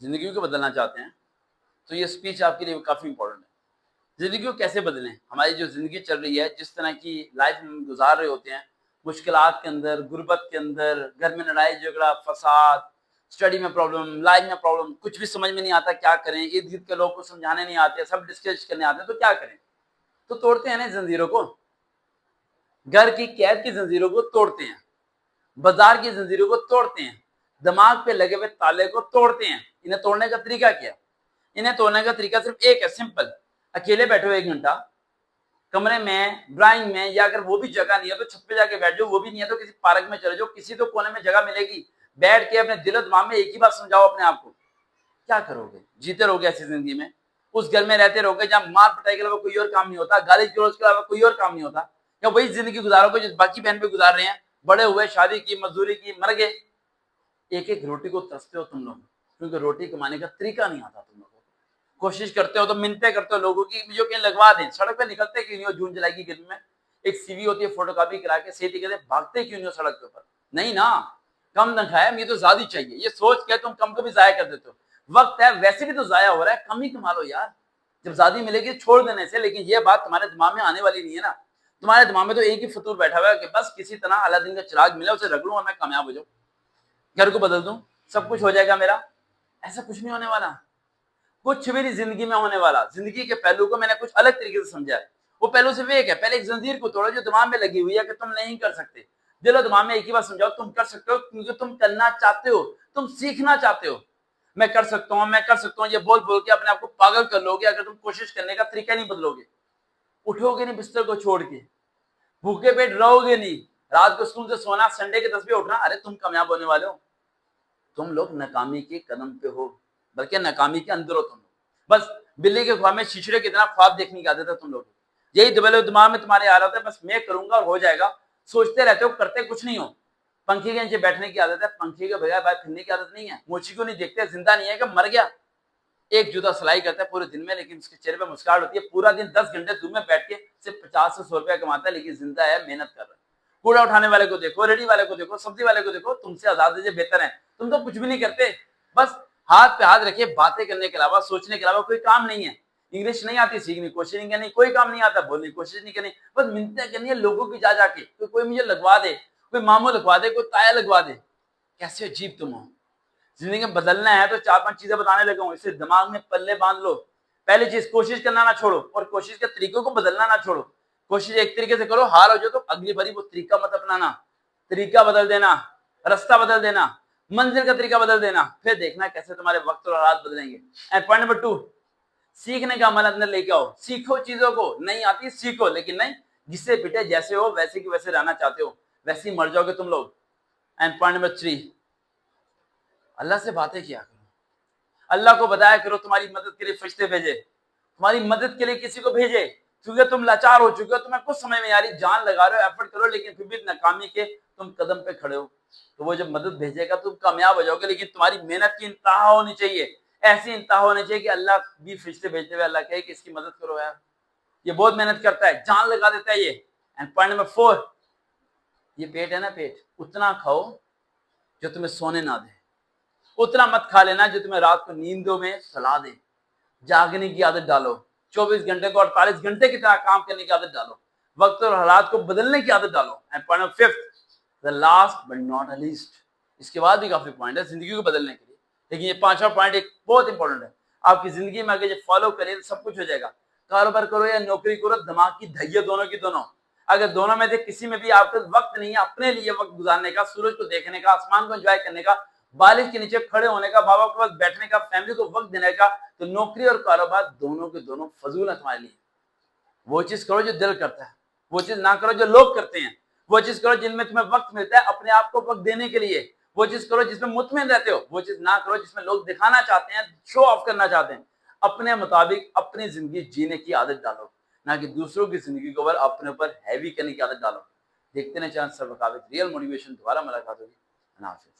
जिंदगी को बदलना चाहते हैं तो ये स्पीच आपके लिए काफी इंपॉर्टेंट है। जिंदगी को कैसे बदलें? हमारी जो जिंदगी चल रही है, जिस तरह की लाइफ हम गुजार रहे होते हैं, मुश्किलात के अंदर, गुर्बत के अंदर, घर में लड़ाई झगड़ा, फसाद, स्टडी में प्रॉब्लम, लाइफ में प्रॉब्लम, कुछ भी समझ में नहीं आता क्या करें, इर्द गिर्द के लोग को समझाने नहीं आते, सब डिस्कस करने आते हैं, तो क्या करें? तो तोड़ते हैं ना जंजीरों को, घर की कैद की जंजीरों को तोड़ते हैं, बाजार की जंजीरों को तोड़ते हैं, दिमाग पे लगे हुए ताले को तोड़ते हैं। इन्हें तोड़ने का तरीका क्या? इन्हें तोड़ने का तरीका सिर्फ एक है, सिंपल। अकेले बैठो 1 घंटा कमरे में, ड्राइंग में, या अगर वो भी जगह नहीं है तो छत पे जाके बैठ जाओ, वो भी नहीं है तो किसी पार्क में चले जाओ, किसी तो कोने में जगह मिलेगी, बैठ के अपने दिलो दिमाग में एक ही बात समझाओ अपने आप को। क्या करोगे? जीते रहोगे ऐसी जिंदगी में? उस घर में रहते रहोगे जहां मार पिटाई के अलावा कोई और काम नहीं होता, गाली गलौज के अलावा कोई और काम नहीं होता, या वही जिंदगी गुजारोगे जो बाकी बहन पे गुजार रहे हैं, बड़े हुए, शादी की, मजदूरी की, मर गए। एक एक रोटी को तरसते हो तुम लोग, क्योंकि रोटी कमाने का तरीका नहीं आता तुम लोगों को। कोशिश करते हो तो मिन्नतें करते हो लोगों की, मुझे कहीं लगवा दें। सड़क पे निकलते क्यों नहीं हो जून जुलाई की गर्मी में? एक सीवी होती है, फोटोकॉपी करा के सेठी कहते भागते क्यों नहीं हो सड़क के ऊपर? नहीं ना, कम तनख्वाह है, मुझे तो ज्यादा चाहिए, ये सोच के तुम कम को भी जाया कर देते हो। वक्त है, वैसे भी तो जाया हो रहा है, कम ही कमा लो यार। जब ज्यादा मिलेगी छोड़ देने से। लेकिन ये बात तुम्हारे दिमाग में आने वाली नहीं है ना। तुम्हारे दिमाग में तो एक ही फतूर बैठा हुआ है कि बस किसी तरह अलादीन का चिराग मिले, उसे रगड़ूं और मैं कामयाब हो जाऊं, घर को बदल दूं, सब कुछ हो जाएगा मेरा। ऐसा कुछ नहीं होने वाला, कुछ भी नहीं जिंदगी में होने वाला। जिंदगी के पहलू को मैंने कुछ अलग तरीके से समझा है। वो पहलू सिर्फ एक है, पहले एक जंजीर को तोड़ो जो दिमाग में लगी हुई है कि तुम नहीं कर सकते। दिलो दिमाग में एक ही बात समझाओ, तुम कर सकते हो, क्योंकि तुम करना चाहते हो, तुम सीखना चाहते हो। मैं कर सकता हूं, मैं कर सकता हूं, ये बोल बोल के अपने आप को पागल कर लोगे अगर तुम कोशिश करने का तरीका नहीं बदलोगे। उठोगे नहीं बिस्तर को छोड़ के, भूखे पेट रहोगे नहीं, रात को स्कूल से सोना, संडे के 10 बजे उठना। अरे तुम कामयाब होने वाले हो। तुम लोग नाकामी के कदम पे हो, बल्कि नाकामी के अंदर हो तुम लोग। बस बिल्ली के ख्वाब में छिछड़े की तरह ख्वाब देखने की आदत है तुम लोग। यही दबले दिमाग में तुम्हारे आ रहा था, बस मैं करूंगा और हो जाएगा। सोचते रहते हो, करते कुछ नहीं हो। पंखी के नीचे बैठने की आदत है, पंखी के बगैर बाहर फिरने की आदत नहीं है। मोची को नहीं देखते, जिंदा नहीं है कि मर गया। एक जुदा सिलाई करता है पूरे दिन में, लेकिन उसके चेहरे पे मुस्कुराहट होती है। पूरा दिन 10 घंटे धूप में बैठ के सिर्फ 50 से 100 रुपया कमाता है, लेकिन जिंदा है, मेहनत कर रहा है। कूड़ा उठाने वाले को देखो, रेडी वाले को देखो, सब्जी वाले को देखो, तुमसे आजादी बेहतर है। तुम तो कुछ भी नहीं करते, बस हाथ पे हाथ रखे बातें करने के अलावा, सोचने के अलावा कोई काम नहीं है। इंग्लिश नहीं आती, सीखने की कोशिश नहीं करनी, कोई काम नहीं आता, बोलने की कोशिश नहीं करनी, बस मिन्नतें करनी है लोगों की जा जाके, कोई मुझे लगवा दे, कोई मामू लगवा दे, कोई ताया लगवा दे। कैसे अजीब तुम हो। जिंदगी में बदलना है तो 4-5 चीजें बताने लगा हूं, इसे दिमाग में पल्ले बांध लो। पहली चीज, कोशिश करना ना छोड़ो, और कोशिश के तरीकों को बदलना ना छोड़ो। कोशिश एक तरीके से करो, हार हो जाओ तो अगली बारी वो तरीका मत अपनाना। तरीका बदल देना, रास्ता बदल देना, मंजिल का तरीका बदल देना, फिर देखना कैसे तुम्हारे वक्त और हालात बदलेंगे। एंड पॉइंट नंबर 2, सीखने का अमल अंदर लेके आओ। सीखो चीजों को, नहीं आती सीखो, लेकिन नहीं जिससे पिटे जैसे हो वैसे की वैसे रहना चाहते हो, वैसे ही मर जाओगे तुम लोग। एंड पॉइंट नंबर 3, अल्लाह से बातें किया करो। अल्लाह को बताया करो तुम्हारी मदद के लिए फरिश्ते भेजे, तुम्हारी मदद के लिए किसी को भेजे, क्योंकि तुम लाचार हो चुके हो, तुम्हें कुछ समझ में आ रही, जान लगा रहे हो, एफर्ट करो, लेकिन फिर भी नाकामी के तुम कदम पे खड़े हो। तो वो जब मदद भेजेगा तुम कामयाब हो जाओगे, लेकिन तुम्हारी मेहनत की इंतहा होनी चाहिए। ऐसी इंतहा होनी चाहिए कि अल्लाह भी फरिश्ते भेजते हुए अल्लाह कहे कि इसकी मदद करो यार, ये बहुत मेहनत करता है, जान लगा देता है ये। एंड पॉइंट नंबर 4, ये पेट है ना, पेट उतना खाओ जो तुम्हें सोने ना दे, उतना मत खा लेना जो तुम्हें रात को नींदों में सुला दे। जागने की आदत डालो, 24 घंटे को 48 घंटे की तरह काम करने की आदत डालो, वक्त और हालात को बदलने की आदत डालो। And point number 5, the last but not least, इसके बाद भी काफी पॉइंट है जिंदगी को बदलने के लिए, लेकिन ये 5वां पॉइंट एक बहुत इंपॉर्टेंट है। आपकी जिंदगी में अगर ये फॉलो करें तो सब कुछ हो जाएगा। कारोबार करो या नौकरी करो, दिमाग की धैर्य दोनों की दोनों। अगर दोनों में से किसी में भी आपके वक्त नहीं है अपने लिए वक्त गुजारने का, सूरज को देखने का, आसमान को एंजॉय करने का, बारिश के नीचे खड़े होने का, बाबा के पास बैठने का, फैमिली को वक्त देने का, तो नौकरी और कारोबार दोनों के दोनों फजूल है तुम्हारे लिए। वो चीज करो जो दिल करता है, वो चीज ना करो जो लोग करते हैं। वो चीज करो जिनमें तुम्हें वक्त मिलता है अपने आप को वक्त देने के लिए। वो चीज करो जिसमें मुतमिन रहते हो। वो चीज ना करो जिसमें लोग दिखाना चाहते हैं, शो ऑफ करना चाहते हैं। अपने मुताबिक अपनी जिंदगी जीने की आदत डालो, ना कि दूसरों की जिंदगी को अपने ऊपर हैवी करने की आदत डालो। देखते हैं चैनल सर्वकाबित रियल मोटिवेशन, दोबारा मुलाकात होगी। अल्लाह हाफिज।